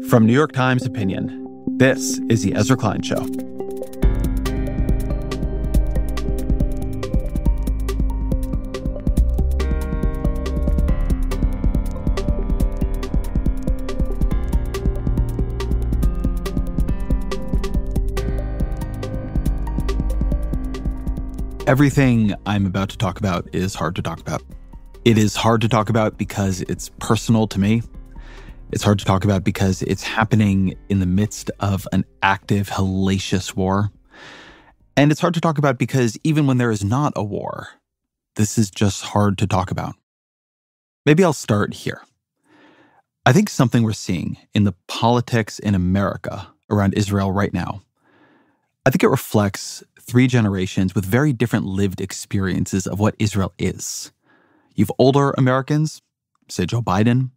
From New York Times Opinion, this is The Ezra Klein Show. Everything I'm about to talk about is hard to talk about. It is hard to talk about because it's personal to me. It's hard to talk about because it's happening in the midst of an active, hellacious war. And it's hard to talk about because even when there is not a war, this is just hard to talk about. Maybe I'll start here. I think something we're seeing in the politics in America around Israel right now, I think it reflects 3 generations with very different lived experiences of what Israel is. You've older Americans, say Joe Biden,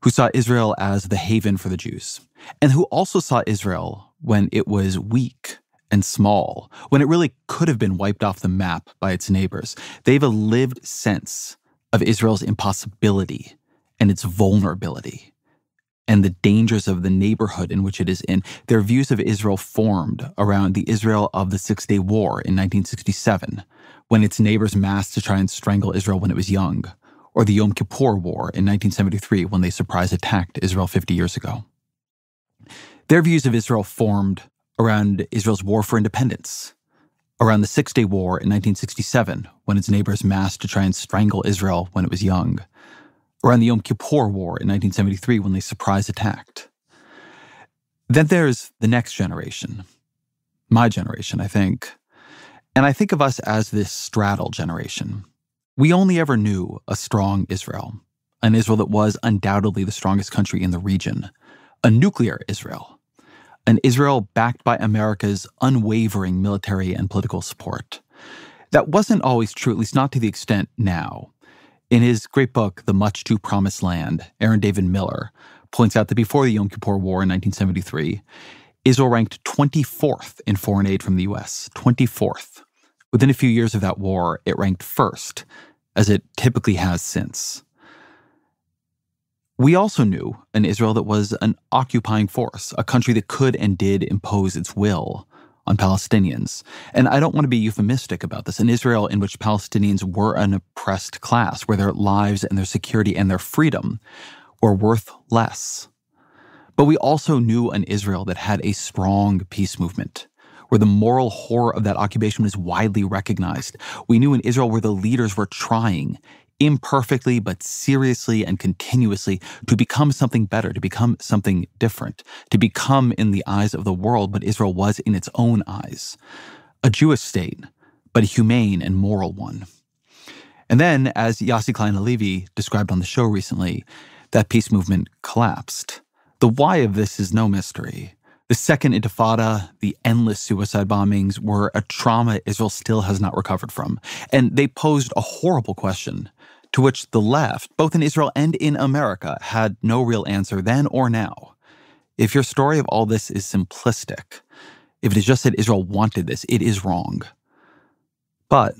who saw Israel as the haven for the Jews, and who also saw Israel when it was weak and small, when it really could have been wiped off the map by its neighbors. They have a lived sense of Israel's impossibility and its vulnerability and the dangers of the neighborhood in which it is in. Their views of Israel formed around the Israel of the Six-Day War in 1967, when its neighbors massed to try and strangle Israel when it was young, or the Yom Kippur War in 1973 when they surprise attacked Israel 50 years ago. Their views of Israel formed around Israel's war for independence, around the Six-Day War in 1967 when its neighbors massed to try and strangle Israel when it was young, around the Yom Kippur War in 1973 when they surprise attacked. Then there's the next generation, my generation, I think. And I think of us as this straddle generation. We only ever knew a strong Israel, an Israel that was undoubtedly the strongest country in the region, a nuclear Israel, an Israel backed by America's unwavering military and political support. That wasn't always true, at least not to the extent now. In his great book, The Much Too Promised Land, Aaron David Miller points out that before the Yom Kippur War in 1973, Israel ranked 24th in foreign aid from the U.S., 24th. Within a few years of that war, it ranked first, as it typically has since. We also knew an Israel that was an occupying force, a country that could and did impose its will on Palestinians. And I don't want to be euphemistic about this. An Israel in which Palestinians were an oppressed class, where their lives and their security and their freedom were worth less. But we also knew an Israel that had a strong peace movement, where the moral horror of that occupation was widely recognized. We knew an Israel where the leaders were trying, imperfectly but seriously and continuously, to become something better, to become something different, to become in the eyes of the world what Israel was in its own eyes. A Jewish state, but a humane and moral one. And then, as Yossi Klein Halevi described on the show recently, that peace movement collapsed. The why of this is no mystery. The Second Intifada, the endless suicide bombings, were a trauma Israel still has not recovered from. And they posed a horrible question to which the left, both in Israel and in America, had no real answer then or now. If your story of all this is simplistic, if it is just that Israel wanted this, it is wrong. But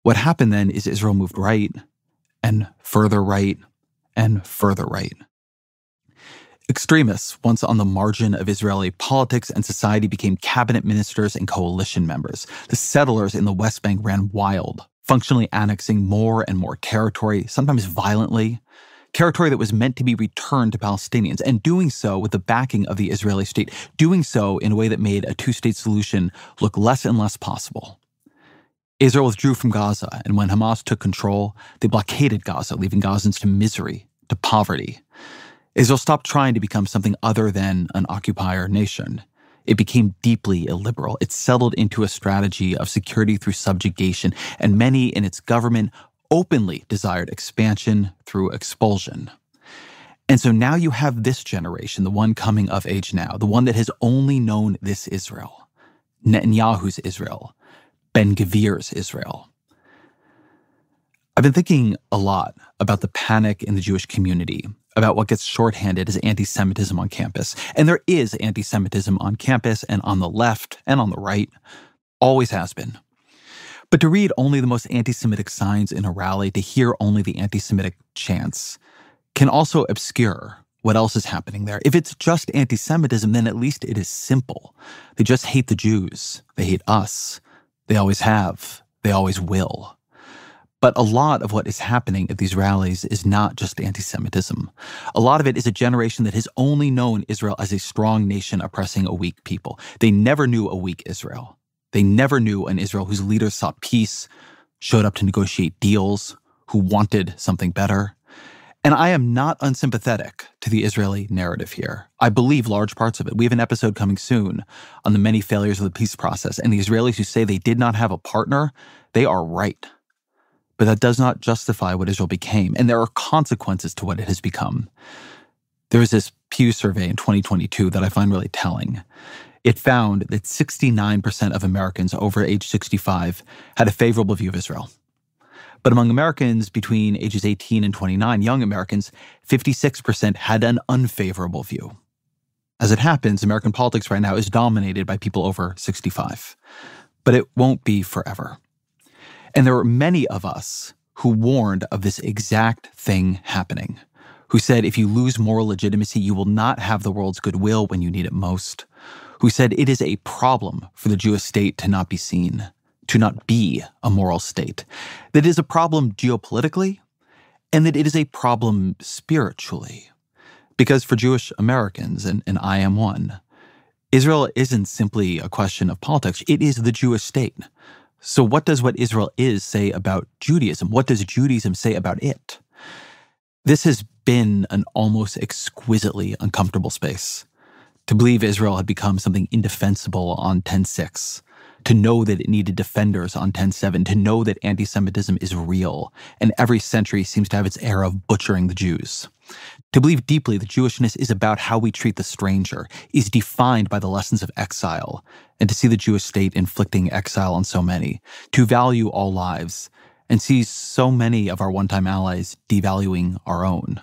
what happened then is Israel moved right, and further right, and further right. Extremists, once on the margin of Israeli politics and society, became cabinet ministers and coalition members. The settlers in the West Bank ran wild, functionally annexing more and more territory, sometimes violently, territory that was meant to be returned to Palestinians, and doing so with the backing of the Israeli state, doing so in a way that made a two-state solution look less and less possible. Israel withdrew from Gaza, and when Hamas took control, they blockaded Gaza, leaving Gazans to misery, to poverty. Israel stopped trying to become something other than an occupier nation. It became deeply illiberal. It settled into a strategy of security through subjugation, and many in its government openly desired expansion through expulsion. And so now you have this generation, the one coming of age now, the one that has only known this Israel, Netanyahu's Israel, Ben-Gvir's Israel. I've been thinking a lot about the panic in the Jewish community, about what gets shorthanded as anti-Semitism on campus. And there is anti-Semitism on campus and on the left and on the right. Always has been. But to read only the most anti-Semitic signs in a rally, to hear only the anti-Semitic chants, can also obscure what else is happening there. If it's just anti-Semitism, then at least it is simple. They just hate the Jews. They hate us. They always have. They always will. But a lot of what is happening at these rallies is not just anti-Semitism. A lot of it is a generation that has only known Israel as a strong nation oppressing a weak people. They never knew a weak Israel. They never knew an Israel whose leaders sought peace, showed up to negotiate deals, who wanted something better. And I am not unsympathetic to the Israeli narrative here. I believe large parts of it. We have an episode coming soon on the many failures of the peace process. And the Israelis who say they did not have a partner, they are right. But that does not justify what Israel became. And there are consequences to what it has become. There was this Pew survey in 2022 that I find really telling. It found that 69% of Americans over age 65 had a favorable view of Israel. But among Americans between ages 18 and 29, young Americans, 56% had an unfavorable view. As it happens, American politics right now is dominated by people over 65. But it won't be forever. And there were many of us who warned of this exact thing happening, who said if you lose moral legitimacy, you will not have the world's goodwill when you need it most, who said it is a problem for the Jewish state to not be seen, to not be a moral state, that it is a problem geopolitically, and that it is a problem spiritually. Because for Jewish Americans, and I am one, Israel isn't simply a question of politics, it is the Jewish state. So what does what Israel is say about Judaism? What does Judaism say about it? This has been an almost exquisitely uncomfortable space. To believe Israel had become something indefensible on 10/6, to know that it needed defenders on 10/7, to know that anti-Semitism is real, and every century seems to have its air of butchering the Jews. To believe deeply that Jewishness is about how we treat the stranger, is defined by the lessons of exile, and to see the Jewish state inflicting exile on so many, to value all lives, and see so many of our one-time allies devaluing our own.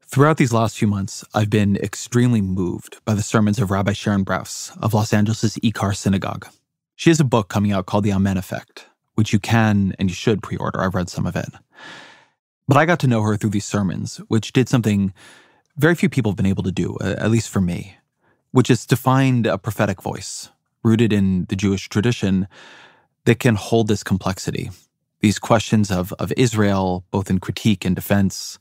Throughout these last few months, I've been extremely moved by the sermons of Rabbi Sharon Brous of Los Angeles' Kfar Synagogue. She has a book coming out called The Amen Effect, which you can and you should pre-order. I've read some of it. But I got to know her through these sermons, which did something very few people have been able to do, at least for me, which is to find a prophetic voice rooted in the Jewish tradition that can hold this complexity, these questions of Israel, both in critique and defense,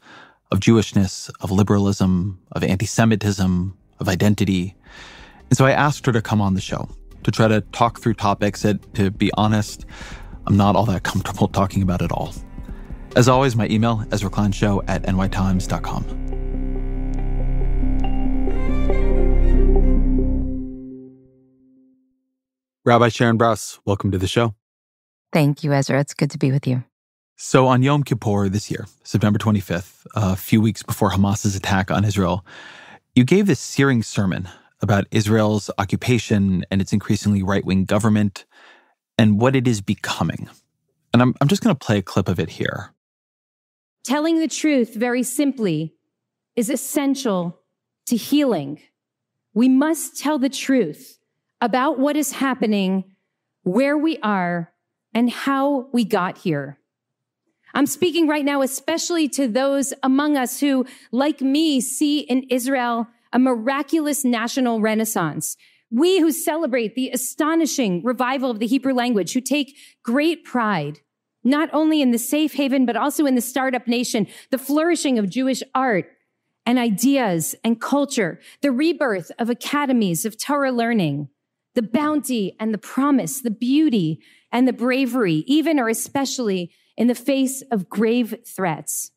of Jewishness, of liberalism, of anti-Semitism, of identity. And so I asked her to come on the show to try to talk through topics that, to be honest, I'm not all that comfortable talking about at all. As always, my email, EzraKleinShow@nytimes.com. Rabbi Sharon Brous, welcome to the show. Thank you, Ezra. It's good to be with you. So on Yom Kippur this year, September 25th, a few weeks before Hamas's attack on Israel, you gave this searing sermon about Israel's occupation and its increasingly right-wing government and what it is becoming. And I'm just going to play a clip of it here. Telling the truth, very simply, is essential to healing. We must tell the truth about what is happening, where we are, and how we got here. I'm speaking right now especially to those among us who, like me, see in Israel a miraculous national renaissance. We who celebrate the astonishing revival of the Hebrew language, who take great pride not only in the safe haven, but also in the startup nation, the flourishing of Jewish art and ideas and culture, the rebirth of academies of Torah learning, the bounty and the promise, the beauty and the bravery, even or especially in the face of grave threats,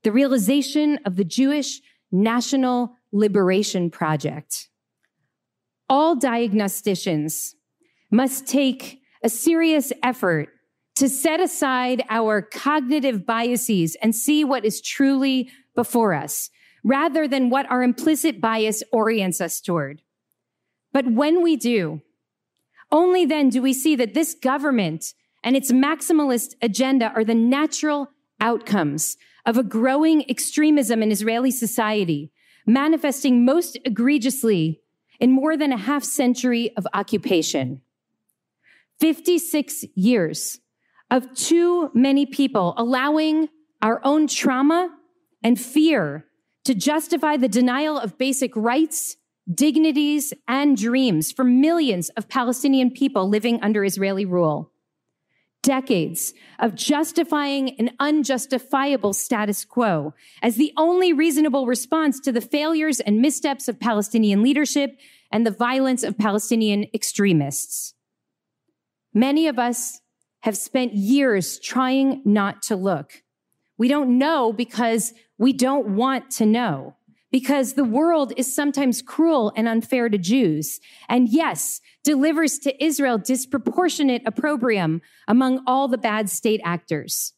the realization of the Jewish National Liberation Project. All diagnosticians must take a serious effort to set aside our cognitive biases and see what is truly before us, rather than what our implicit bias orients us toward. But when we do, only then do we see that this government and its maximalist agenda are the natural outcomes of a growing extremism in Israeli society, manifesting most egregiously in more than a half century of occupation. 56 years of too many people allowing our own trauma and fear to justify the denial of basic rights, dignities, and dreams for millions of Palestinian people living under Israeli rule. Decades of justifying an unjustifiable status quo as the only reasonable response to the failures and missteps of Palestinian leadership and the violence of Palestinian extremists. Many of us have spent years trying not to look. We don't know because we don't want to know, because the world is sometimes cruel and unfair to Jews, and yes, delivers to Israel disproportionate opprobrium among all the bad state actors.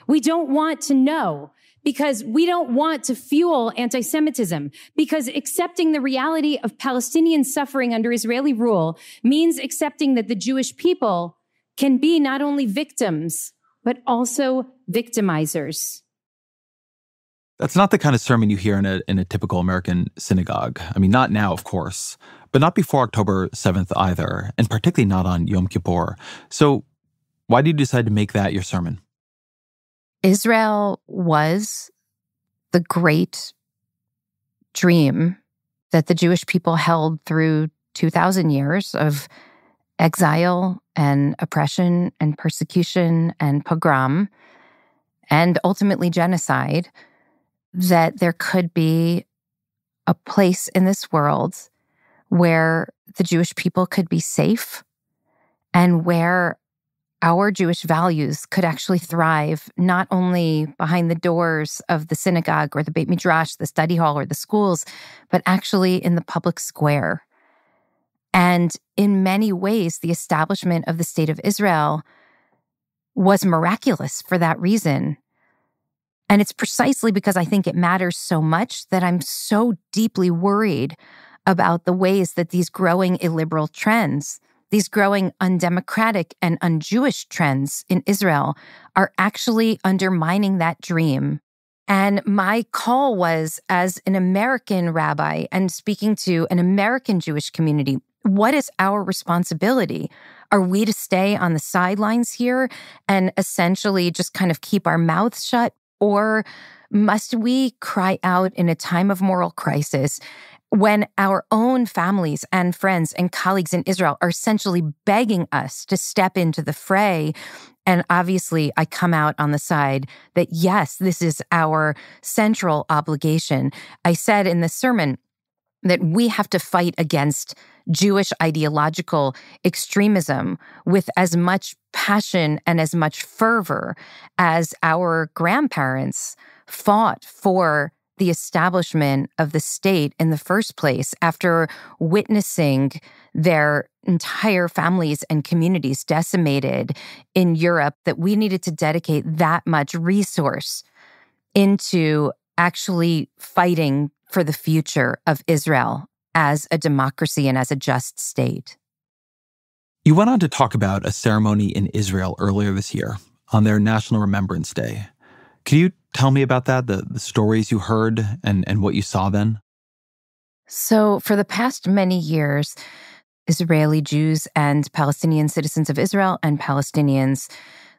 We don't want to know because we don't want to fuel antisemitism, because accepting the reality of Palestinian suffering under Israeli rule means accepting that the Jewish people can be not only victims, but also victimizers. That's not the kind of sermon you hear in a typical American synagogue. I mean, not now, of course, but not before October 7th either, and particularly not on Yom Kippur. So why did you decide to make that your sermon? Israel was the great dream that the Jewish people held through 2,000 years of exile and oppression and persecution and pogrom and ultimately genocide, that there could be a place in this world where the Jewish people could be safe and where our Jewish values could actually thrive, not only behind the doors of the synagogue or the Beit Midrash, the study hall or the schools, but actually in the public square. And in many ways, the establishment of the State of Israel was miraculous for that reason. And it's precisely because I think it matters so much that I'm so deeply worried about the ways that these growing illiberal trends, these growing undemocratic and un-Jewish trends in Israel are actually undermining that dream. And my call was, as an American rabbi and speaking to an American Jewish community, what is our responsibility? Are we to stay on the sidelines here and essentially just kind of keep our mouths shut? Or must we cry out in a time of moral crisis when our own families and friends and colleagues in Israel are essentially begging us to step into the fray? And obviously, I come out on the side that, yes, this is our central obligation. I said in the sermon that we have to fight against Jewish ideological extremism with as much passion and as much fervor as our grandparents fought for the establishment of the state in the first place after witnessing their entire families and communities decimated in Europe, that we needed to dedicate that much resource into actually fighting for the future of Israel as a democracy and as a just state. You went on to talk about a ceremony in Israel earlier this year on their National Remembrance Day. Can you tell me about that, the stories you heard and what you saw then? So for the past many years, Israeli Jews and Palestinian citizens of Israel and Palestinians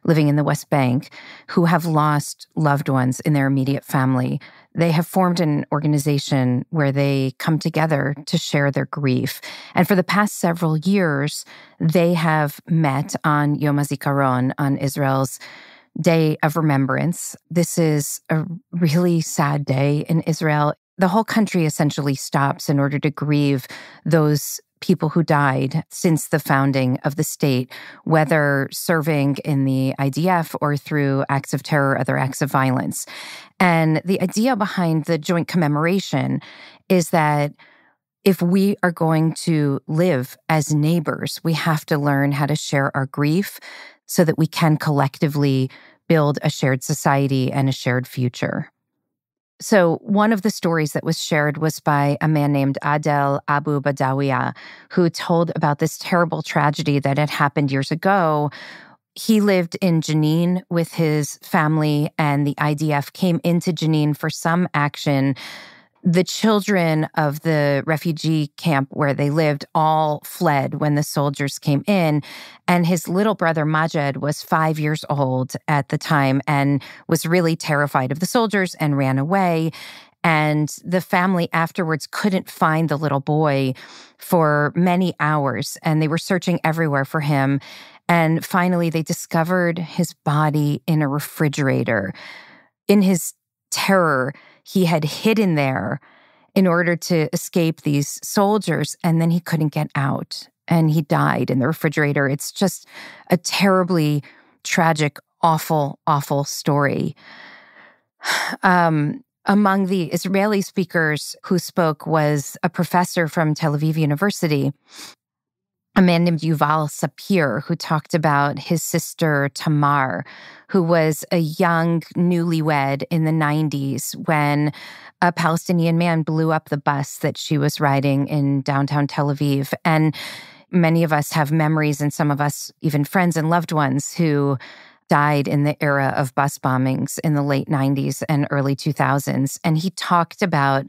living in the West Bank who have lost loved ones in their immediate family, they have formed an organization where they come together to share their grief. And for the past several years, they have met on Yom HaZikaron, on Israel's Day of Remembrance. This is a really sad day in Israel. The whole country essentially stops in order to grieve those people who died since the founding of the state, whether serving in the IDF or through acts of terror, other acts of violence. And the idea behind the joint commemoration is that if we are going to live as neighbors, we have to learn how to share our grief so that we can collectively build a shared society and a shared future. So one of the stories that was shared was by a man named Adel Abu Badawiya, who told about this terrible tragedy that had happened years ago. He lived in Jenin with his family, and the IDF came into Jenin for some action. The children of the refugee camp where they lived all fled when the soldiers came in. And his little brother Majed was 5 years old at the time and was really terrified of the soldiers and ran away. And the family afterwards couldn't find the little boy for many hours, and they were searching everywhere for him. And finally, they discovered his body in a refrigerator. In his terror, he had hidden there in order to escape these soldiers, and then he couldn't get out, and he died in the refrigerator. It's just a terribly tragic, awful, awful story. Among the Israeli speakers who spoke was a professor from Tel Aviv University, a man named Yuval Sapir, who talked about his sister Tamar, who was a young newlywed in the 90s when a Palestinian man blew up the bus that she was riding in downtown Tel Aviv. And many of us have memories, and some of us even friends and loved ones who died in the era of bus bombings in the late 90s and early 2000s. And he talked about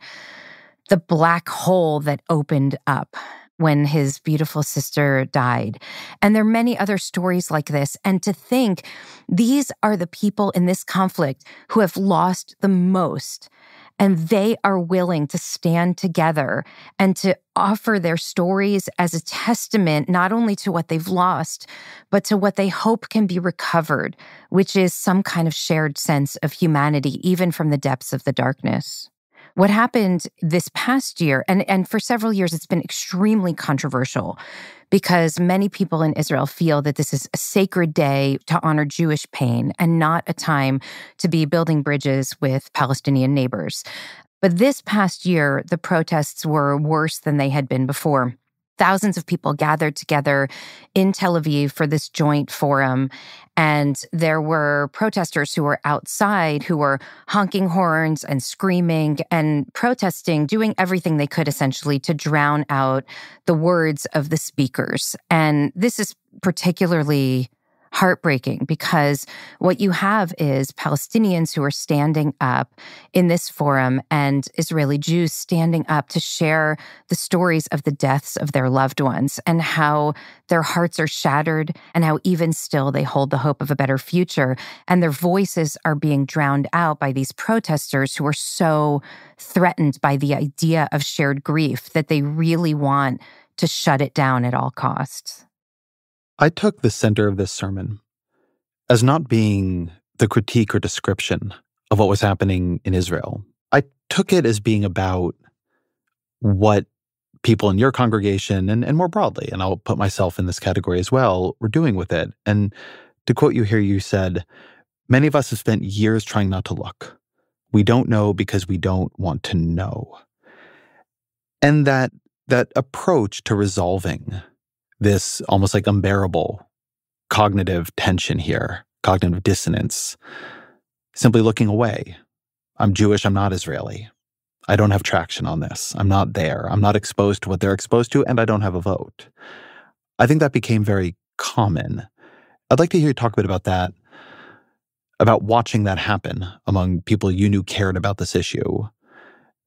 the black hole that opened up when his beautiful sister died. And there are many other stories like this. And to think these are the people in this conflict who have lost the most, and they are willing to stand together and to offer their stories as a testament not only to what they've lost, but to what they hope can be recovered, which is some kind of shared sense of humanity, even from the depths of the darkness. What happened this past year, and for several years, it's been extremely controversial because many people in Israel feel that this is a sacred day to honor Jewish pain and not a time to be building bridges with Palestinian neighbors. But this past year, the protests were worse than they had been before. Thousands of people gathered together in Tel Aviv for this joint forum, and there were protesters who were outside who were honking horns and screaming and protesting, doing everything they could essentially to drown out the words of the speakers. And this is particularly heartbreaking because what you have is Palestinians who are standing up in this forum and Israeli Jews standing up to share the stories of the deaths of their loved ones and how their hearts are shattered and how even still they hold the hope of a better future. And their voices are being drowned out by these protesters who are so threatened by the idea of shared grief that they really want to shut it down at all costs. I took the center of this sermon as not being the critique or description of what was happening in Israel. I took it as being about what people in your congregation and more broadly, and I'll put myself in this category as well, were doing with it. And to quote you here, you said, "Many of us have spent years trying not to look. We don't know because we don't want to know." And that approach to resolving this almost like unbearable cognitive tension here, cognitive dissonance, simply looking away. I'm Jewish, I'm not Israeli. I don't have traction on this. I'm not there. I'm not exposed to what they're exposed to, and I don't have a vote. I think that became very common. I'd like to hear you talk a bit about that, about watching that happen among people you knew cared about this issue,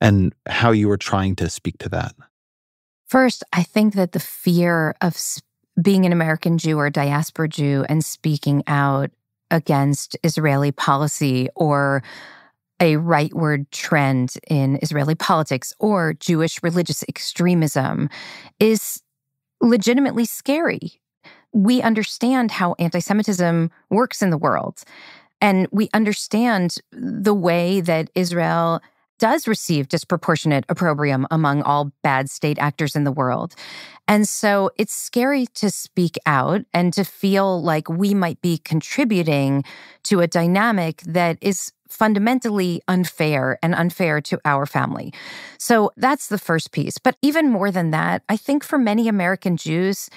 and how you were trying to speak to that. First, I think that the fear of being an American Jew or a diaspora Jew and speaking out against Israeli policy or a rightward trend in Israeli politics or Jewish religious extremism is legitimately scary. We understand how antisemitism works in the world, and we understand the way that Israel does receive disproportionate opprobrium among all bad state actors in the world. And so it's scary to speak out and to feel like we might be contributing to a dynamic that is fundamentally unfair and unfair to our family. So that's the first piece. But even more than that, I think for many American Jews,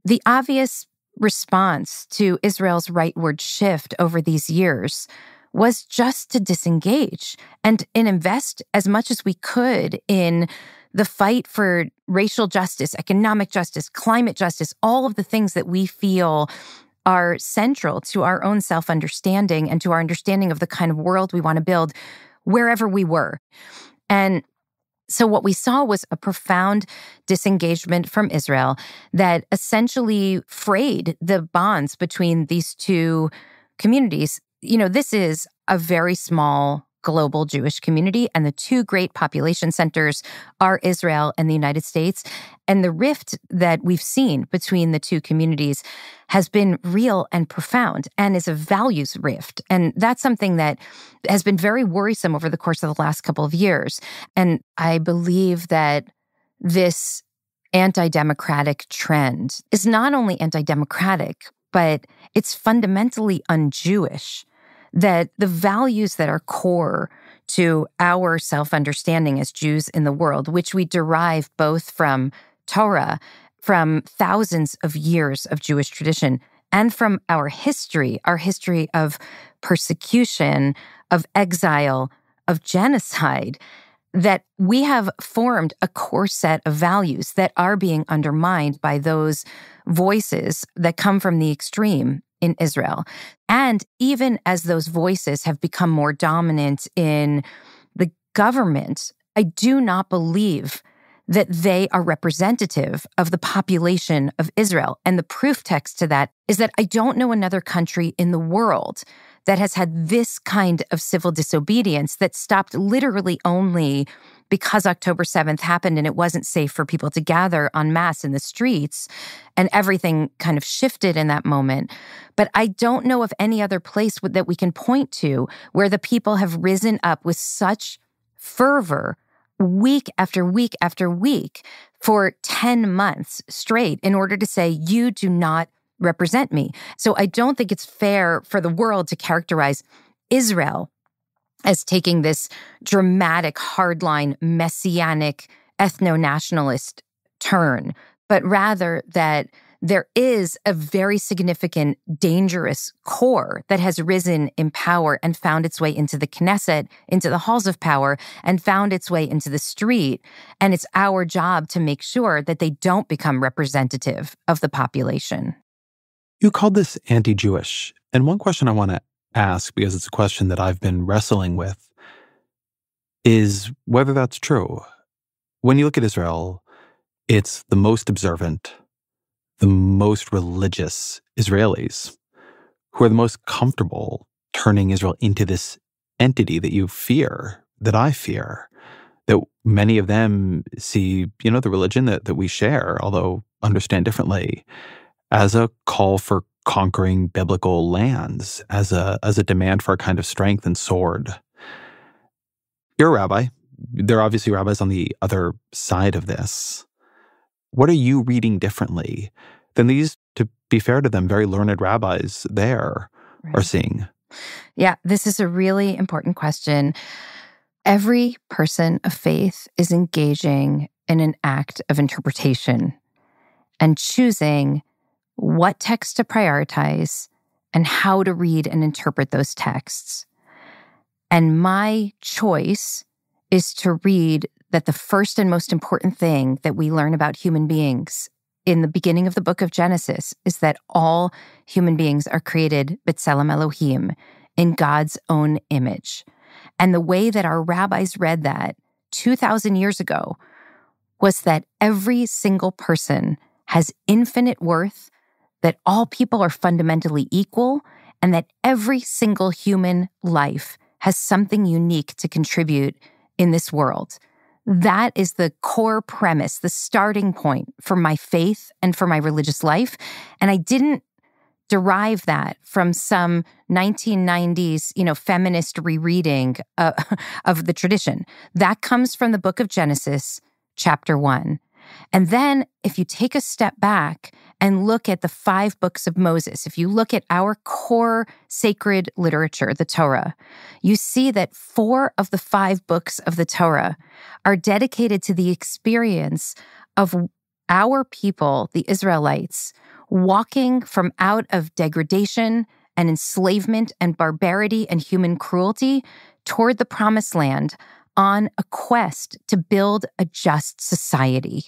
the obvious response to Israel's rightward shift over these years was just to disengage and invest as much as we could in the fight for racial justice, economic justice, climate justice, all of the things that we feel are central to our own self-understanding and to our understanding of the kind of world we want to build wherever we were. And so what we saw was a profound disengagement from Israel that essentially frayed the bonds between these two communities. You know, this is a very small global Jewish community, and the two great population centers are Israel and the United States. And the rift that we've seen between the two communities has been real and profound and is a values rift. And that's something that has been very worrisome over the course of the last couple of years. And I believe that this anti-democratic trend is not only anti-democratic, but it's fundamentally un-Jewish. That the values that are core to our self-understanding as Jews in the world, which we derive both from Torah, from thousands of years of Jewish tradition, and from our history of persecution, of exile, of genocide, that we have formed a core set of values that are being undermined by those voices that come from the extreme in Israel. And even as those voices have become more dominant in the government, I do not believe that they are representative of the population of Israel. And the proof text to that is that I don't know another country in the world that has had this kind of civil disobedience that stopped literally only because October 7th happened and it wasn't safe for people to gather en masse in the streets, and everything kind of shifted in that moment. But I don't know of any other place that we can point to where the people have risen up with such fervor week after week after week for 10 months straight in order to say, you do not represent me. So I don't think it's fair for the world to characterize Israel as taking this dramatic, hardline, messianic, ethno-nationalist turn, but rather that there is a very significant, dangerous core that has risen in power and found its way into the Knesset, into the halls of power, and found its way into the street. And it's our job to make sure that they don't become representative of the population. You called this anti-Jewish. And one question I want to ask, because it's a question that I've been wrestling with, is whether that's true. When you look at Israel, it's the most observant, the most religious Israelis who are the most comfortable turning Israel into this entity that you fear, that I fear, that many of them see, the religion that we share, although understand differently, as a call for conquering biblical lands, as a demand for a kind of strength and sword. You're a rabbi. There are obviously rabbis on the other side of this. What are you reading differently than these, to be fair to them, very learned rabbis there are seeing? Yeah, this is a really important question. Every person of faith is engaging in an act of interpretation and choosing what text to prioritize and how to read and interpret those texts. And my choice is to read that the first and most important thing that we learn about human beings in the beginning of the book of Genesis is that all human beings are created b'tselem Elohim, in God's own image. And the way that our rabbis read that 2,000 years ago was that every single person has infinite worth, that all people are fundamentally equal, and that every single human life has something unique to contribute in this world. That is the core premise, the starting point for my faith and for my religious life. And I didn't derive that from some 1990s, feminist rereading of the tradition. That comes from the book of Genesis, chapter 1. And then if you take a step back and look at the 5 books of Moses, if you look at our core sacred literature, the Torah, you see that 4 of the 5 books of the Torah are dedicated to the experience of our people, the Israelites, walking from out of degradation and enslavement and barbarity and human cruelty toward the promised land on a quest to build a just society.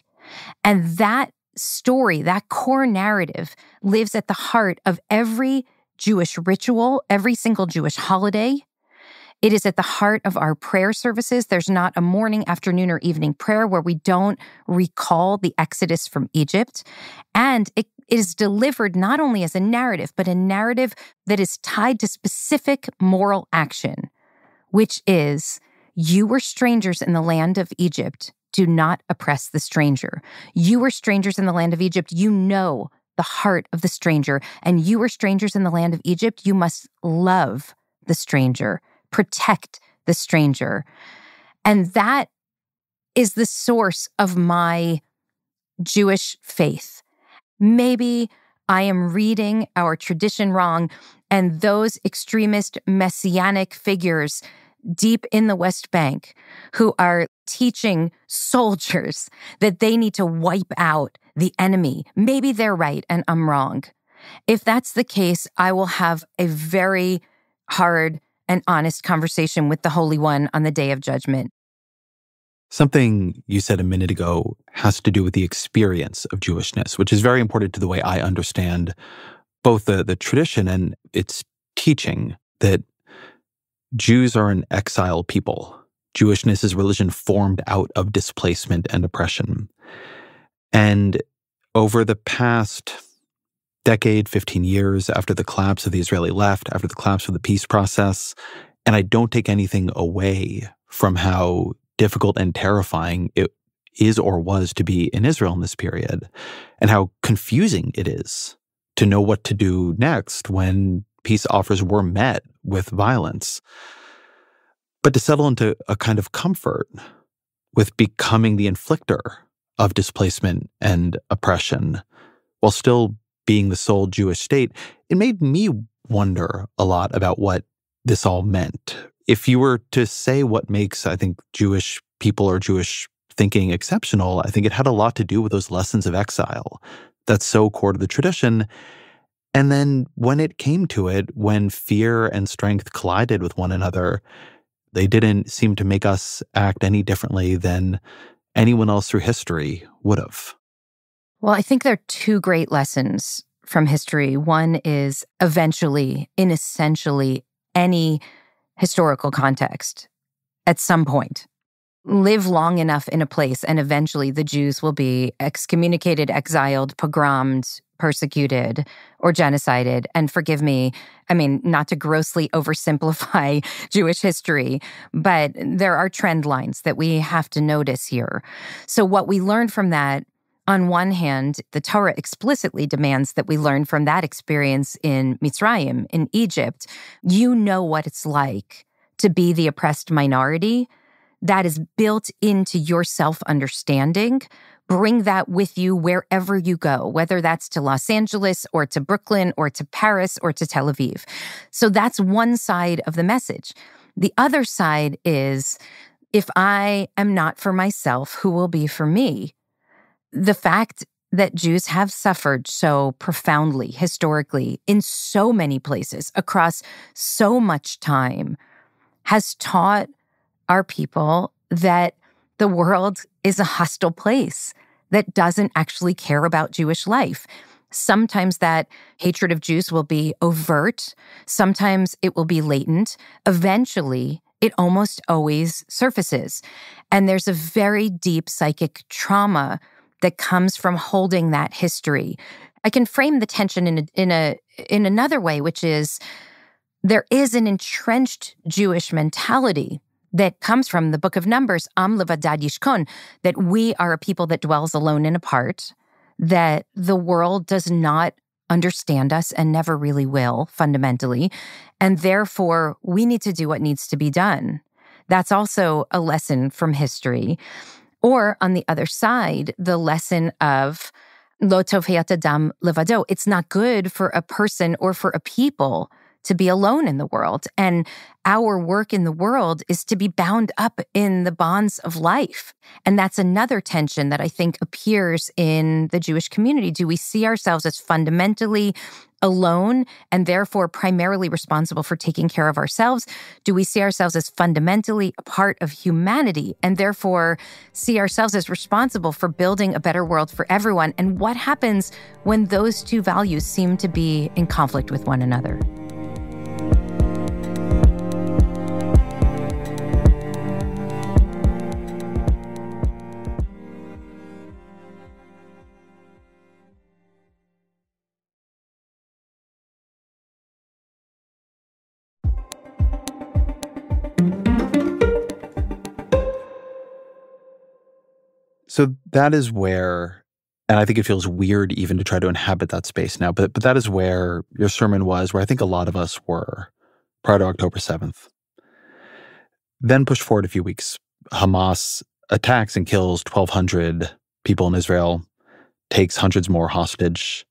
And that story, that core narrative, lives at the heart of every Jewish ritual, every single Jewish holiday. It is at the heart of our prayer services. There's not a morning, afternoon, or evening prayer where we don't recall the Exodus from Egypt. And it is delivered not only as a narrative, but a narrative that is tied to specific moral action. which is, you were strangers in the land of Egypt. Do not oppress the stranger. You were strangers in the land of Egypt. You know the heart of the stranger. And you were strangers in the land of Egypt. You must love the stranger, protect the stranger. And that is the source of my Jewish faith. Maybe I am reading our tradition wrong, and those extremist messianic figures deep in the West Bank who are teaching soldiers that they need to wipe out the enemy. Maybe they're right and I'm wrong. If that's the case, I will have a very hard and honest conversation with the Holy One on the Day of Judgment. Something you said a minute ago has to do with the experience of Jewishness, which is very important to the way I understand both the tradition and its teaching, that Jews are an exile people. Jewishness is religion formed out of displacement and oppression. And over the past decade, 15 years, after the collapse of the Israeli left, after the collapse of the peace process, and I don't take anything away from how difficult and terrifying it is or was to be in Israel in this period, and how confusing it is to know what to do next when peace offers were met with violence. But to settle into a kind of comfort with becoming the inflictor of displacement and oppression while still being the sole Jewish state, it made me wonder a lot about what this all meant. If you were to say what makes, I think, Jewish people or Jewish thinking exceptional, I think it had a lot to do with those lessons of exile that's so core to the tradition. And then when it came to it, when fear and strength collided with one another, they didn't seem to make us act any differently than anyone else through history would have. Well, I think there are two great lessons from history. One is eventually, in essentially any historical context, at some point, live long enough in a place and eventually the Jews will be excommunicated, exiled, pogromed, persecuted, or genocided. And forgive me, I mean, not to grossly oversimplify Jewish history, but there are trend lines that we have to notice here. So what we learned from that, on one hand, the Torah explicitly demands that we learn from that experience in Mitzrayim, in Egypt. You know what it's like to be the oppressed minority. That is built into your self-understanding. Bring that with you wherever you go, whether that's to Los Angeles or to Brooklyn or to Paris or to Tel Aviv. So that's one side of the message. The other side is, if I am not for myself, who will be for me? The fact that Jews have suffered so profoundly, historically, in so many places, across so much time, has taught our people that the world is a hostile place that doesn't actually care about Jewish life. Sometimes that hatred of Jews will be overt. Sometimes it will be latent. Eventually, it almost always surfaces. And there's a very deep psychic trauma that comes from holding that history. I can frame the tension in another way, which is there is an entrenched Jewish mentality that comes from the book of Numbers, Am levadad yishkon, that we are a people that dwells alone and apart, that the world does not understand us and never really will, fundamentally, and therefore we need to do what needs to be done. That's also a lesson from history. Or on the other side, the lesson of lo tov hayat adam levado. It's not good for a person or for a people to be alone in the world. And our work in the world is to be bound up in the bonds of life. And that's another tension that I think appears in the Jewish community. Do we see ourselves as fundamentally alone and therefore primarily responsible for taking care of ourselves? Do we see ourselves as fundamentally a part of humanity and therefore see ourselves as responsible for building a better world for everyone? And what happens when those two values seem to be in conflict with one another? So that is where, and I think it feels weird even to try to inhabit that space now, but that is where your sermon was, where I think a lot of us were prior to October 7th. Then push forward a few weeks. Hamas attacks and kills 1,200 people in Israel, takes hundreds more hostage.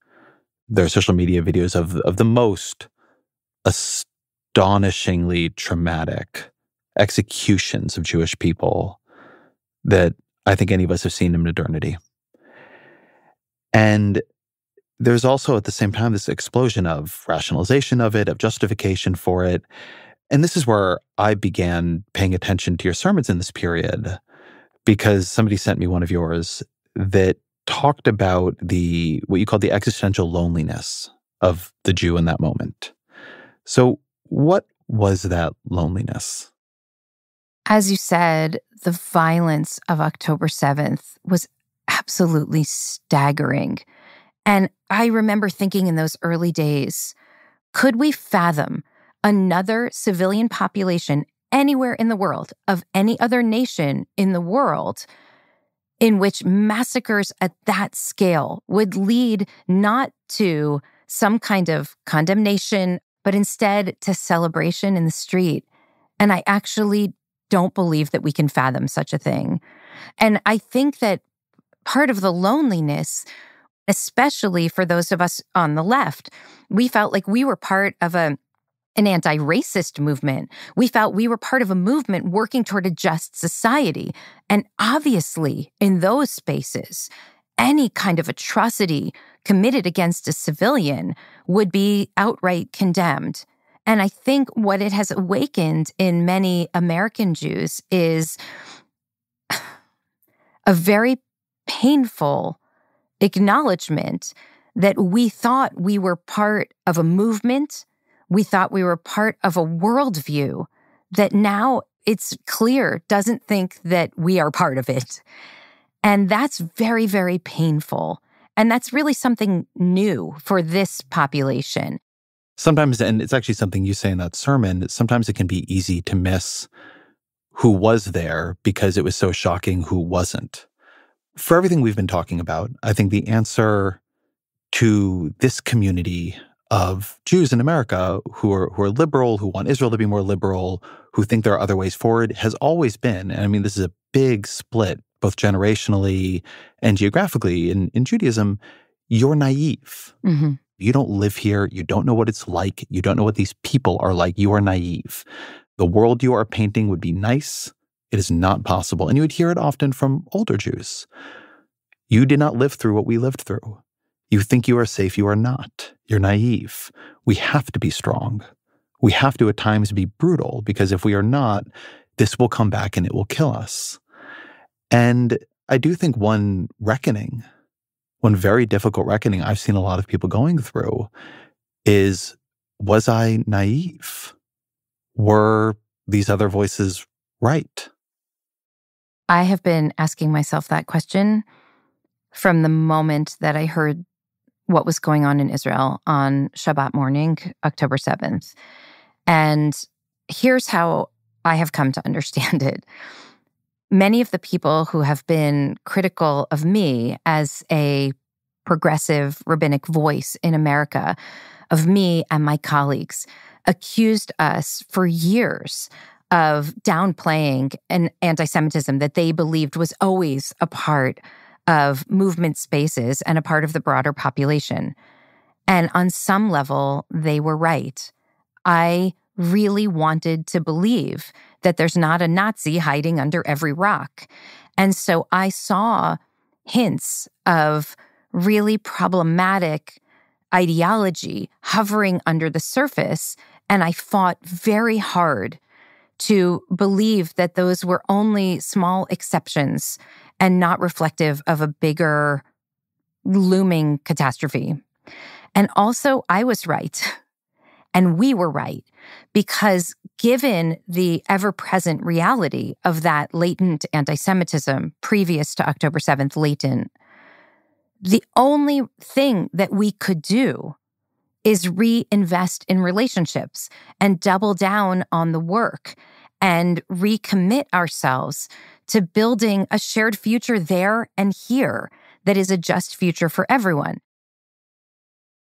There are social media videos of the most astonishingly traumatic executions of Jewish people that I think any of us have seen in modernity. And there's also at the same time this explosion of rationalization of it, of justification for it. And this is where I began paying attention to your sermons in this period, because somebody sent me one of yours that talked about what you call the existential loneliness of the Jew in that moment. So what was that loneliness? As you said, the violence of October 7th was absolutely staggering. And I remember thinking in those early days, could we fathom another civilian population anywhere in the world, of any other nation in the world, in which massacres at that scale would lead not to some kind of condemnation, but instead to celebration in the street? And I actually don't believe that we can fathom such a thing. And I think that part of the loneliness, especially for those of us on the left, we felt like we were part of an anti-racist movement. We felt we were part of a movement working toward a just society. And obviously, in those spaces, any kind of atrocity committed against a civilian would be outright condemned. And I think what it has awakened in many American Jews is a very painful acknowledgement that we thought we were part of a movement, we thought we were part of a worldview that now it's clear doesn't think that we are part of it. And that's very, very painful. And that's really something new for this population. Sometimes, and it's actually something you say in that sermon, sometimes it can be easy to miss who was there because it was so shocking who wasn't. For everything we've been talking about, I think the answer to this community of Jews in America who are liberal, who want Israel to be more liberal, who think there are other ways forward, has always been, and I mean, this is a big split, both generationally and geographically in Judaism, you're naive. Mm-hmm. You don't live here. You don't know what it's like. You don't know what these people are like. You are naive. The world you are painting would be nice. It is not possible. And you would hear it often from older Jews. You did not live through what we lived through. You think you are safe. You are not. You're naive. We have to be strong. We have to at times be brutal, because if we are not, this will come back and it will kill us. And I do think one very difficult reckoning I've seen a lot of people going through is, was I naive? Were these other voices right? I have been asking myself that question from the moment that I heard what was going on in Israel on Shabbat morning, October 7th. And here's how I have come to understand it. Many of the people who have been critical of me as a progressive rabbinic voice in America, of me and my colleagues, accused us for years of downplaying an antisemitism that they believed was always a part of movement spaces and a part of the broader population. And on some level, they were right. I really wanted to believe that there's not a Nazi hiding under every rock. And so I saw hints of really problematic ideology hovering under the surface, and I fought very hard to believe that those were only small exceptions and not reflective of a bigger looming catastrophe. And also, I was right. And we were right, because given the ever-present reality of that latent antisemitism previous to October 7th, latent, the only thing that we could do is reinvest in relationships and double down on the work and recommit ourselves to building a shared future there and here that is a just future for everyone.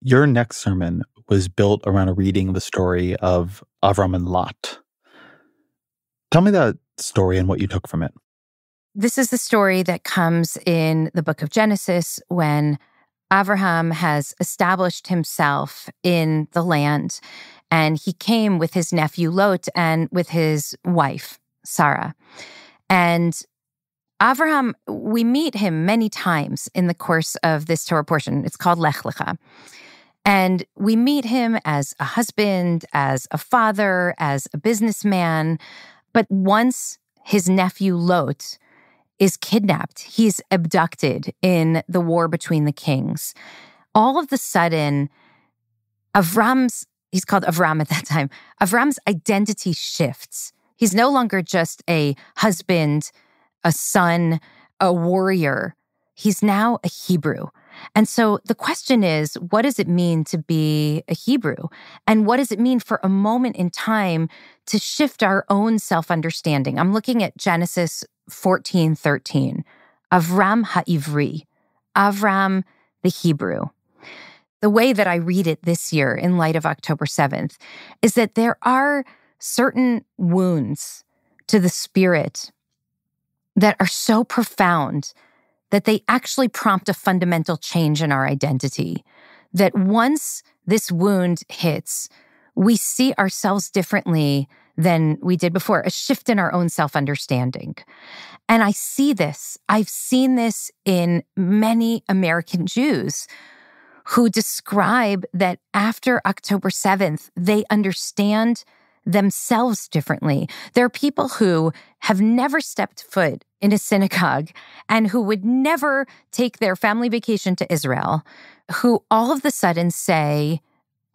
Your next sermon was built around a reading of the story of Avram and Lot. Tell me that story and what you took from it. This is the story that comes in the book of Genesis when Abraham has established himself in the land, and he came with his nephew Lot and with his wife, Sarah. And Abraham, we meet him many times in the course of this Torah portion. It's called Lech Lecha. And we meet him as a husband, as a father, as a businessman. But once his nephew Lot is kidnapped, he's abducted in the war between the kings, all of the sudden, he's called Avram at that time, Avram's identity shifts. He's no longer just a husband, a son, a warrior. He's now a Hebrew. And so the question is, what does it mean to be a Hebrew? And what does it mean for a moment in time to shift our own self-understanding? I'm looking at Genesis 14:13. Avram ha'ivri, Avram the Hebrew. The way that I read it this year in light of October 7th is that there are certain wounds to the spirit that are so profound that they actually prompt a fundamental change in our identity. That once this wound hits, we see ourselves differently than we did before, a shift in our own self-understanding. And I see this. I've seen this in many American Jews who describe that after October 7th, they understand themselves differently. There are people who have never stepped foot in a synagogue and who would never take their family vacation to Israel, who all of a sudden say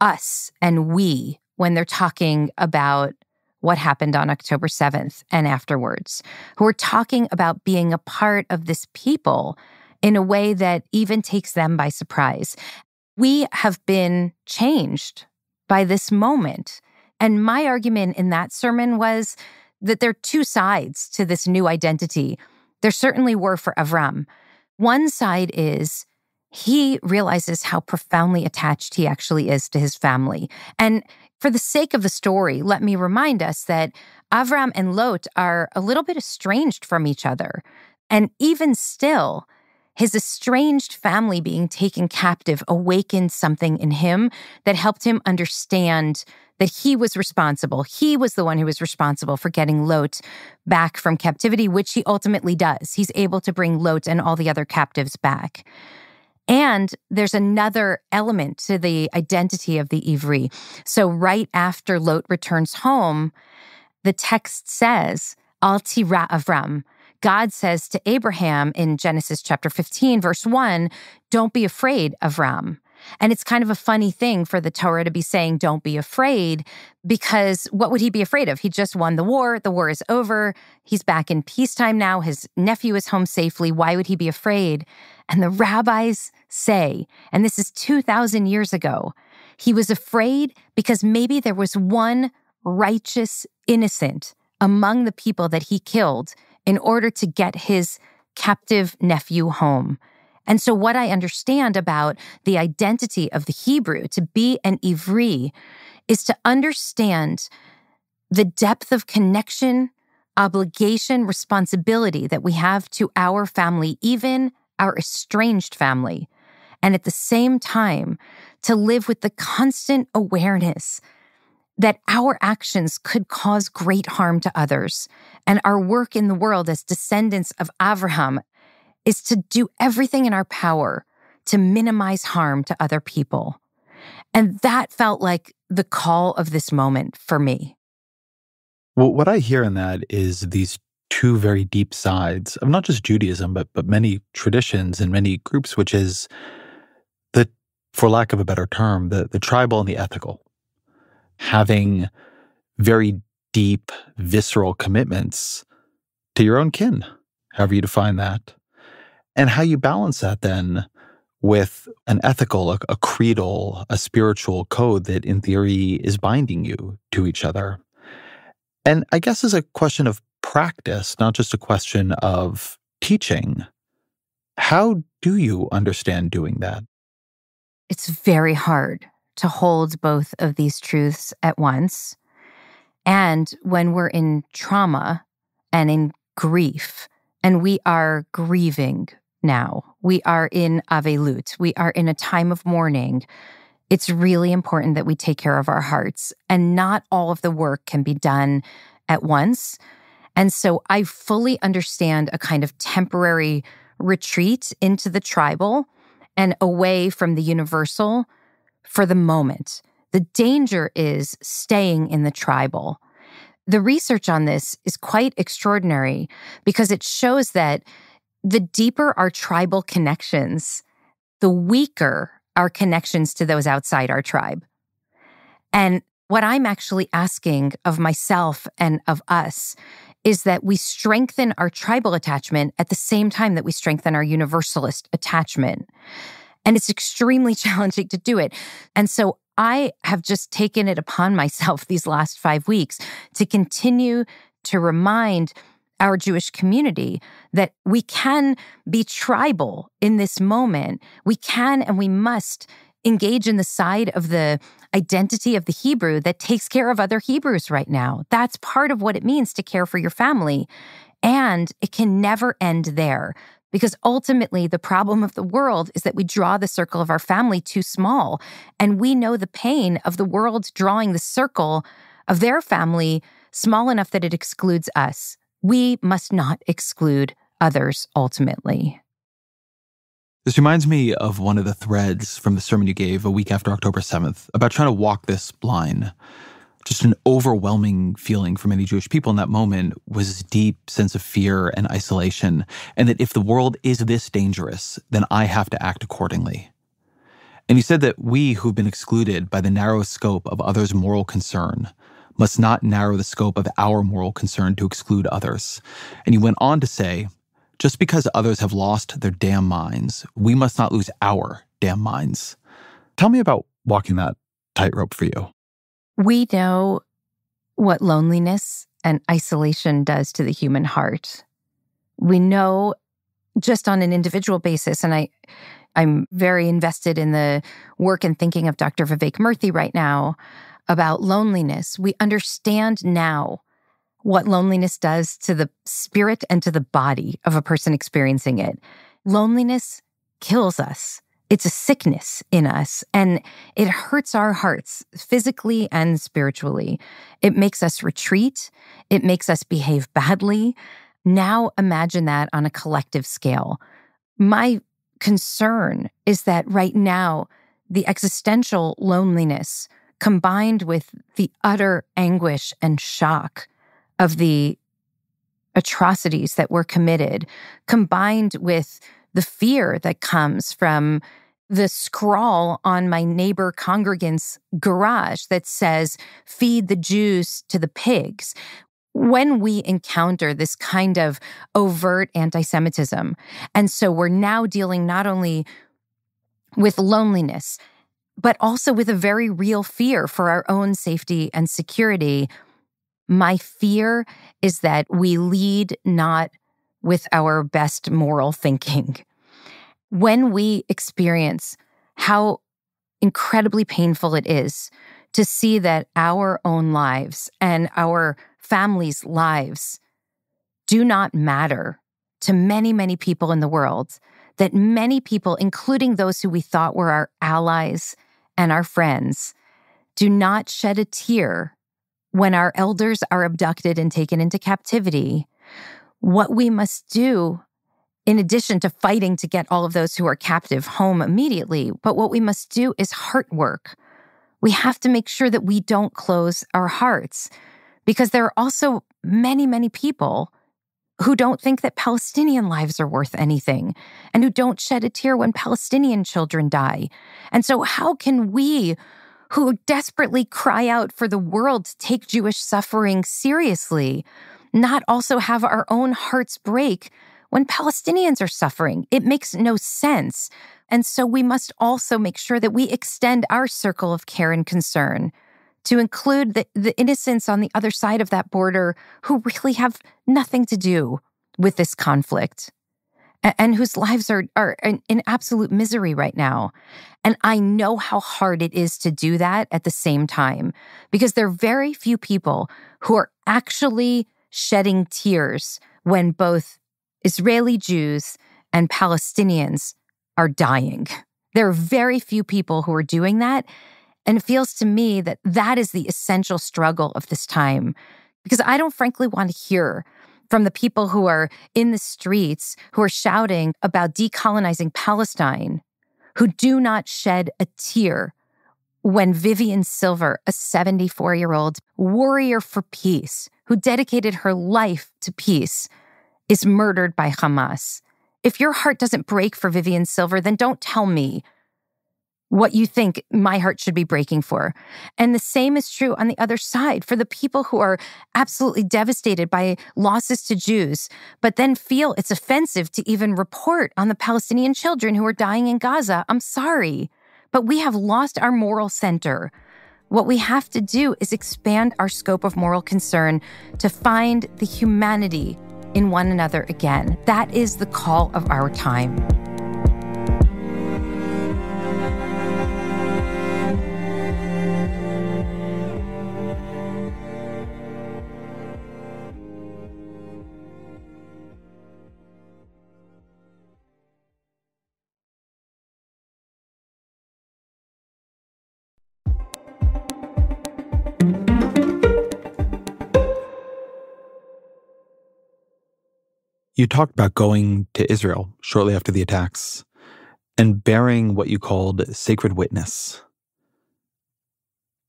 us and we when they're talking about what happened on October 7th and afterwards, who are talking about being a part of this people in a way that even takes them by surprise. We have been changed by this moment. And my argument in that sermon was that there are two sides to this new identity. There certainly were for Avram. One side is he realizes how profoundly attached he actually is to his family. And for the sake of the story, let me remind us that Avram and Lot are a little bit estranged from each other. And even still, his estranged family being taken captive awakened something in him that helped him understand that he was responsible. He was the one who was responsible for getting Lot back from captivity, which he ultimately does. He's able to bring Lot and all the other captives back. And there's another element to the identity of the Ivri. So right after Lot returns home, the text says, Al tira Avram. God says to Abraham in Genesis chapter 15, verse 1, don't be afraid, Avram. And it's kind of a funny thing for the Torah to be saying, don't be afraid, because what would he be afraid of? He just won the war. The war is over. He's back in peacetime now. His nephew is home safely. Why would he be afraid? And the rabbis say, and this is 2,000 years ago, he was afraid because maybe there was one righteous innocent among the people that he killed in order to get his captive nephew home. And so what I understand about the identity of the Hebrew, to be an Ivri, is to understand the depth of connection, obligation, responsibility that we have to our family, even our estranged family. And at the same time, to live with the constant awareness that our actions could cause great harm to others. And our work in the world as descendants of Abraham is to do everything in our power to minimize harm to other people. And that felt like the call of this moment for me. Well, what I hear in that is these two very deep sides of not just Judaism, but many traditions and many groups, which is the, for lack of a better term, the tribal and the ethical. Having very deep, visceral commitments to your own kin, however you define that. And how you balance that then with an ethical, a creedal, a spiritual code that in theory is binding you to each other. And I guess as a question of practice, not just a question of teaching. How do you understand doing that? It's very hard to hold both of these truths at once. And when we're in trauma and in grief, and we are grieving now, we are in Avelut, we are in a time of mourning, it's really important that we take care of our hearts. And not all of the work can be done at once. And so I fully understand a kind of temporary retreat into the tribal and away from the universal for the moment. The danger is staying in the tribal. The research on this is quite extraordinary because it shows that the deeper our tribal connections, the weaker our connections to those outside our tribe. And what I'm actually asking of myself and of us is that we strengthen our tribal attachment at the same time that we strengthen our universalist attachment. And it's extremely challenging to do it. And so I have just taken it upon myself these last 5 weeks to continue to remind our Jewish community that we can be tribal in this moment. We can and we must engage in the side of the identity of the Hebrew that takes care of other Hebrews right now. That's part of what it means to care for your family. And it can never end there. Because ultimately, the problem of the world is that we draw the circle of our family too small. And we know the pain of the world drawing the circle of their family small enough that it excludes us. We must not exclude others ultimately. This reminds me of one of the threads from the sermon you gave a week after October 7th about trying to walk this line. Just an overwhelming feeling for many Jewish people in that moment was a deep sense of fear and isolation, and that if the world is this dangerous, then I have to act accordingly. And you said that we who've been excluded by the narrow scope of others' moral concern must not narrow the scope of our moral concern to exclude others. And you went on to say, just because others have lost their damn minds, we must not lose our damn minds. Tell me about walking that tightrope for you. We know what loneliness and isolation does to the human heart. We know just on an individual basis, and I'm very invested in the work and thinking of Dr. Vivek Murthy right now about loneliness. We understand now what loneliness does to the spirit and to the body of a person experiencing it. Loneliness kills us. It's a sickness in us, and it hurts our hearts physically and spiritually. It makes us retreat. It makes us behave badly. Now imagine that on a collective scale. My concern is that right now, the existential loneliness combined with the utter anguish and shock of the atrocities that were committed, combined with the fear that comes from the scrawl on my neighbor congregant's garage that says, feed the Jews to the pigs. When we encounter this kind of overt antisemitism, and so we're now dealing not only with loneliness, but also with a very real fear for our own safety and security. My fear is that we lead not with our best moral thinking. When we experience how incredibly painful it is to see that our own lives and our families' lives do not matter to many, many people in the world, that many people, including those who we thought were our allies and our friends, do not shed a tear when our elders are abducted and taken into captivity, what we must do, in addition to fighting to get all of those who are captive home immediately, but what we must do is heart work. We have to make sure that we don't close our hearts, because there are also many, many people who don't think that Palestinian lives are worth anything and who don't shed a tear when Palestinian children die. And so how can we, who desperately cry out for the world to take Jewish suffering seriously, not also have our own hearts break when Palestinians are suffering? It makes no sense. And so we must also make sure that we extend our circle of care and concern to include the innocents on the other side of that border who really have nothing to do with this conflict and whose lives are in absolute misery right now. And I know how hard it is to do that at the same time, because there are very few people who are actually shedding tears when both Israeli Jews and Palestinians are dying. There are very few people who are doing that. And it feels to me that that is the essential struggle of this time, because I don't frankly want to hear from the people who are in the streets, who are shouting about decolonizing Palestine, who do not shed a tear when Vivian Silver, a 74-year-old warrior for peace, who dedicated her life to peace, is murdered by Hamas. If your heart doesn't break for Vivian Silver, then don't tell me what you think my heart should be breaking for. And the same is true on the other side for the people who are absolutely devastated by losses to Jews, but then feel it's offensive to even report on the Palestinian children who are dying in Gaza. I'm sorry, but we have lost our moral center. What we have to do is expand our scope of moral concern to find the humanity in one another again. That is the call of our time. You talked about going to Israel shortly after the attacks and bearing what you called sacred witness.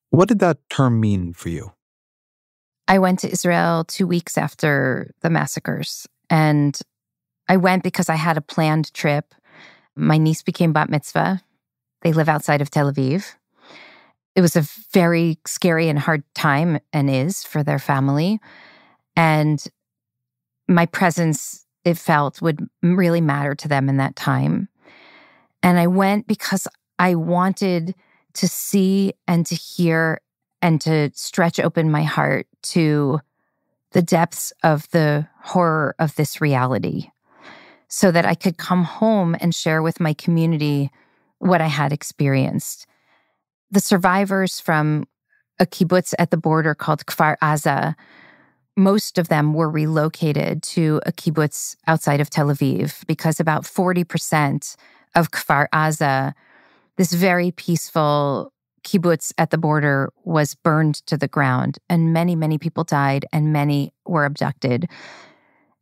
What did that term mean for you? I went to Israel 2 weeks after the massacres, and I went because I had a planned trip. My niece became bat mitzvah. They live outside of Tel Aviv. It was a very scary and hard time, and is, for their family. And my presence, it felt, would really matter to them in that time. And I went because I wanted to see and to hear and to stretch open my heart to the depths of the horror of this reality, so that I could come home and share with my community what I had experienced. The survivors from a kibbutz at the border called Kfar Aza, most of them were relocated to a kibbutz outside of Tel Aviv because about 40% of Kfar Aza, this very peaceful kibbutz at the border, was burned to the ground. And many, many people died and many were abducted.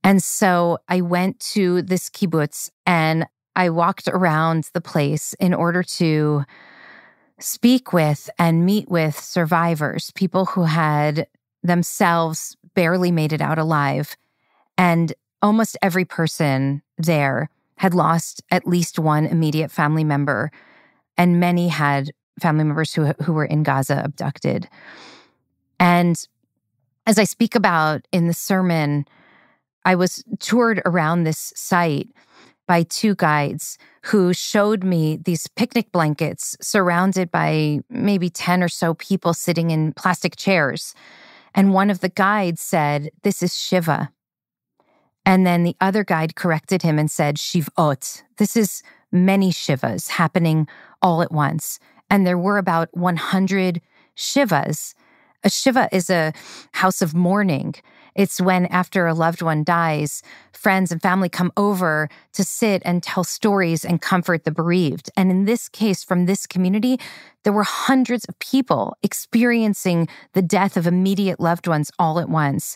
And so I went to this kibbutz and I walked around the place in order to speak with and meet with survivors, people who had themselves barely made it out alive. And almost every person there had lost at least one immediate family member, and many had family members who were in Gaza abducted. And as I speak about in the sermon, I was toured around this site by two guides who showed me these picnic blankets surrounded by maybe 10 or so people sitting in plastic chairs. And one of the guides said, "This is Shiva." And then the other guide corrected him and said, "Shivot." This is many Shivas happening all at once. And there were about 100 Shivas. A Shiva is a house of mourning. It's when, after a loved one dies, friends and family come over to sit and tell stories and comfort the bereaved. And in this case, from this community, there were hundreds of people experiencing the death of immediate loved ones all at once.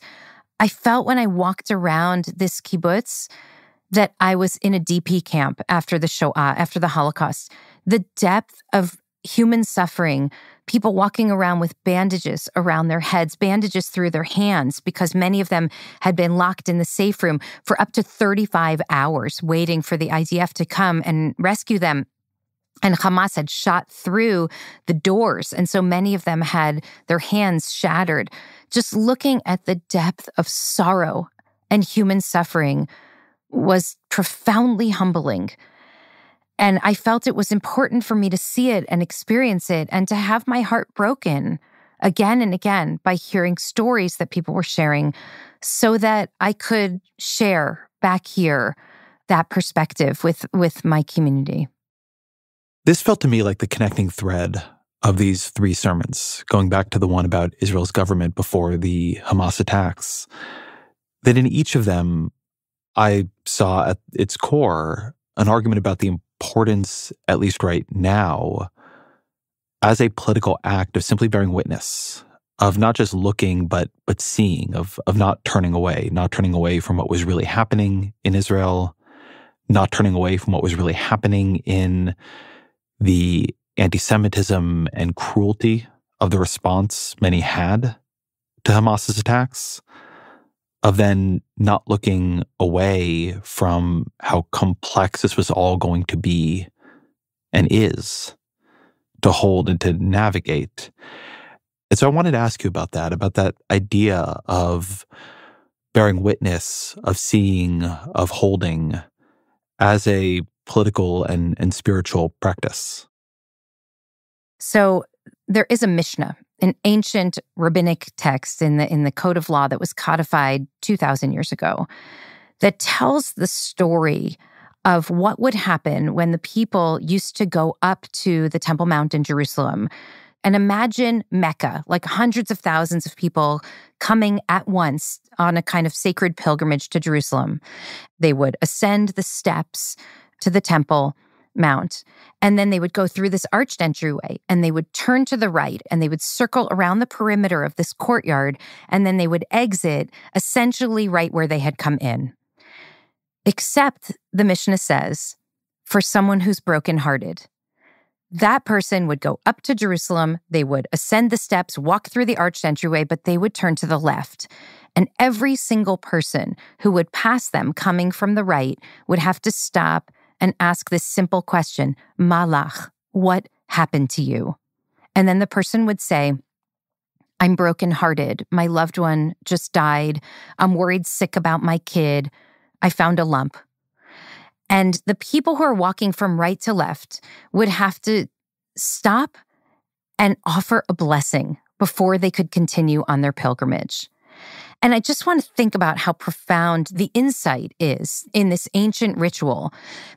I felt when I walked around this kibbutz that I was in a DP camp after the Shoah, after the Holocaust. The depth of human suffering, people walking around with bandages around their heads, bandages through their hands, because many of them had been locked in the safe room for up to 35 hours, waiting for the IDF to come and rescue them. And Hamas had shot through the doors, and so many of them had their hands shattered. Just looking at the depth of sorrow and human suffering was profoundly humbling. And I felt it was important for me to see it and experience it and to have my heart broken again and again by hearing stories that people were sharing so that I could share back here that perspective with my community. This felt to me like the connecting thread of these three sermons, going back to the one about Israel's government before the Hamas attacks, that in each of them, I saw at its core an argument about the importance, at least right now, as a political act of simply bearing witness, of not just looking, but seeing, of not turning away from what was really happening in Israel, not turning away from what was really happening in the antisemitism and cruelty of the response many had to Hamas's attacks, of then not looking away from how complex this was all going to be and is to hold and to navigate. And so I wanted to ask you about that idea of bearing witness, of seeing, of holding as a political and spiritual practice. So there is a Mishnah, an ancient rabbinic text in the code of law that was codified 2,000 years ago, that tells the story of what would happen when the people used to go up to the Temple Mount in Jerusalem. And imagine Mecca, like hundreds of thousands of people coming at once on a kind of sacred pilgrimage to Jerusalem. They would ascend the steps to the Temple Mount, and then they would go through this arched entryway, and they would turn to the right, and they would circle around the perimeter of this courtyard, and then they would exit essentially right where they had come in. Except, the Mishnah says, for someone who's brokenhearted. That person would go up to Jerusalem, they would ascend the steps, walk through the arched entryway, but they would turn to the left. And every single person who would pass them coming from the right would have to stop and ask this simple question, Malach, what happened to you? And then the person would say, I'm brokenhearted. My loved one just died. I'm worried sick about my kid. I found a lump. And the people who are walking from right to left would have to stop and offer a blessing before they could continue on their pilgrimage. And I just want to think about how profound the insight is in this ancient ritual,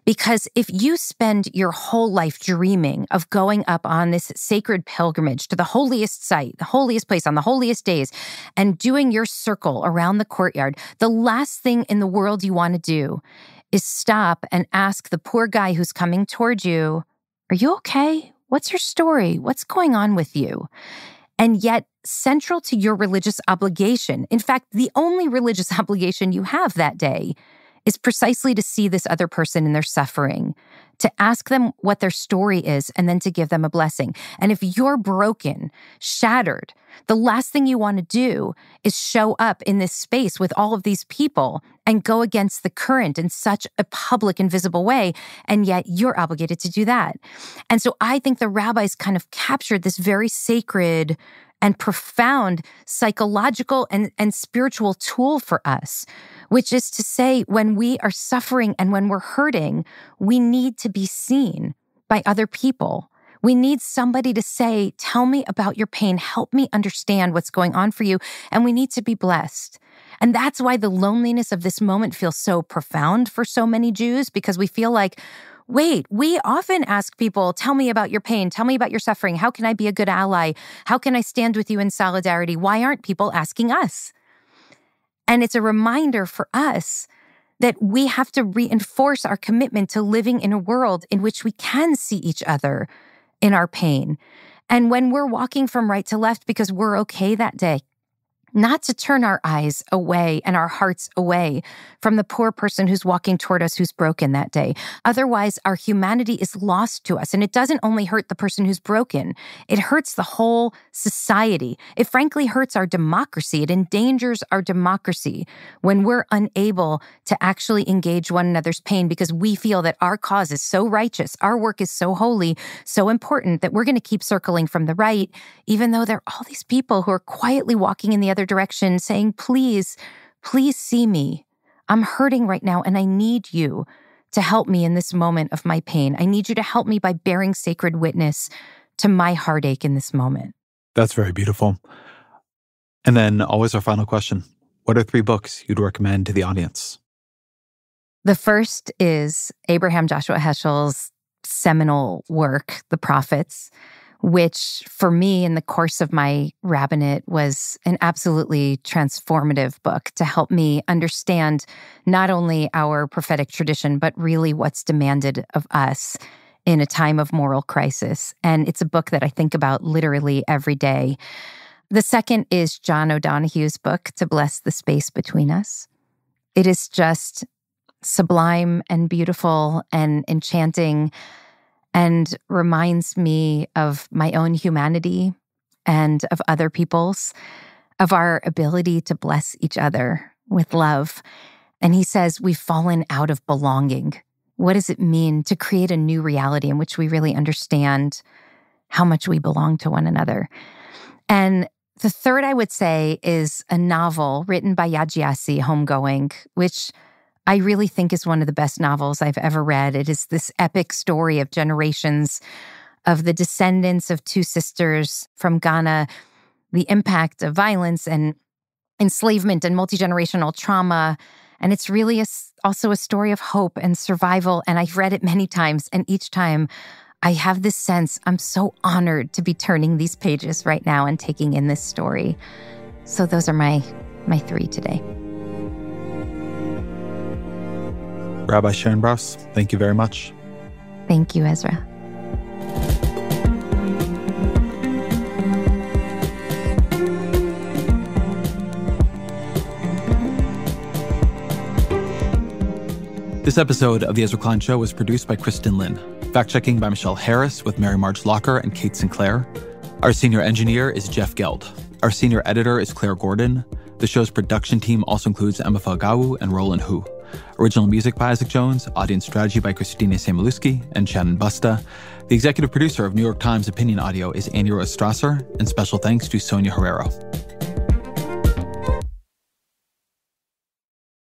because if you spend your whole life dreaming of going up on this sacred pilgrimage to the holiest site, the holiest place on the holiest days, and doing your circle around the courtyard, the last thing in the world you want to do is stop and ask the poor guy who's coming toward you, are you okay? What's your story? What's going on with you? And yet, central to your religious obligation, in fact, the only religious obligation you have that day, is precisely to see this other person in their suffering, to ask them what their story is, and then to give them a blessing. And if you're broken, shattered, the last thing you want to do is show up in this space with all of these people and go against the current in such a public and visible way, and yet you're obligated to do that. And so I think the rabbis kind of captured this very sacred and profound psychological and spiritual tool for us, which is to say, when we are suffering and when we're hurting, we need to be seen by other people. We need somebody to say, tell me about your pain, help me understand what's going on for you, and we need to be blessed. And that's why the loneliness of this moment feels so profound for so many Jews, because we feel like, wait, we often ask people, tell me about your pain, tell me about your suffering, how can I be a good ally? How can I stand with you in solidarity? Why aren't people asking us? And it's a reminder for us that we have to reinforce our commitment to living in a world in which we can see each other in our pain. And when we're walking from right to left because we're okay that day, not to turn our eyes away and our hearts away from the poor person who's walking toward us who's broken that day. Otherwise, our humanity is lost to us. And it doesn't only hurt the person who's broken. It hurts the whole society. It frankly hurts our democracy. It endangers our democracy when we're unable to actually engage one another's pain because we feel that our cause is so righteous, our work is so holy, so important that we're going to keep circling from the right, even though there are all these people who are quietly walking in the other direction saying, please see me. I'm hurting right now and I need you to help me in this moment of my pain. I need you to help me by bearing sacred witness to my heartache in this moment. That's very beautiful. And then always our final question. What are 3 books you'd recommend to the audience? The first is Abraham Joshua Heschel's seminal work, The Prophets, which for me in the course of my rabbinate was an absolutely transformative book to help me understand not only our prophetic tradition, but really what's demanded of us in a time of moral crisis. And it's a book that I think about literally every day. The second is John O'Donohue's book, To Bless the Space Between Us. It is just sublime and beautiful and enchanting and reminds me of my own humanity and of other people's, of our ability to bless each other with love. And he says, we've fallen out of belonging. What does it mean to create a new reality in which we really understand how much we belong to one another? And the third, I would say, is a novel written by Yajiasi, Homegoing, which I really think is one of the best novels I've ever read. It is this epic story of generations of the descendants of 2 sisters from Ghana, the impact of violence and enslavement and multi-generational trauma. And it's really also a story of hope and survival. And I've read it many times. And each time I have this sense, I'm so honored to be turning these pages right now and taking in this story. So those are my 3 today. Rabbi Sharon Brous, thank you very much. Thank you, Ezra. This episode of The Ezra Klein Show was produced by Kristen Lin. Fact-checking by Michelle Harris with Mary Marge Locker and Kate Sinclair. Our senior engineer is Jeff Geld. Our senior editor is Claire Gordon. The show's production team also includes Emma Falgau and Roland Hu. Original music by Isaac Jones, audience strategy by Christina Samolusky and Shannon Busta. The executive producer of New York Times Opinion Audio is Andy Rose Strasser, and special thanks to Sonia Herrero.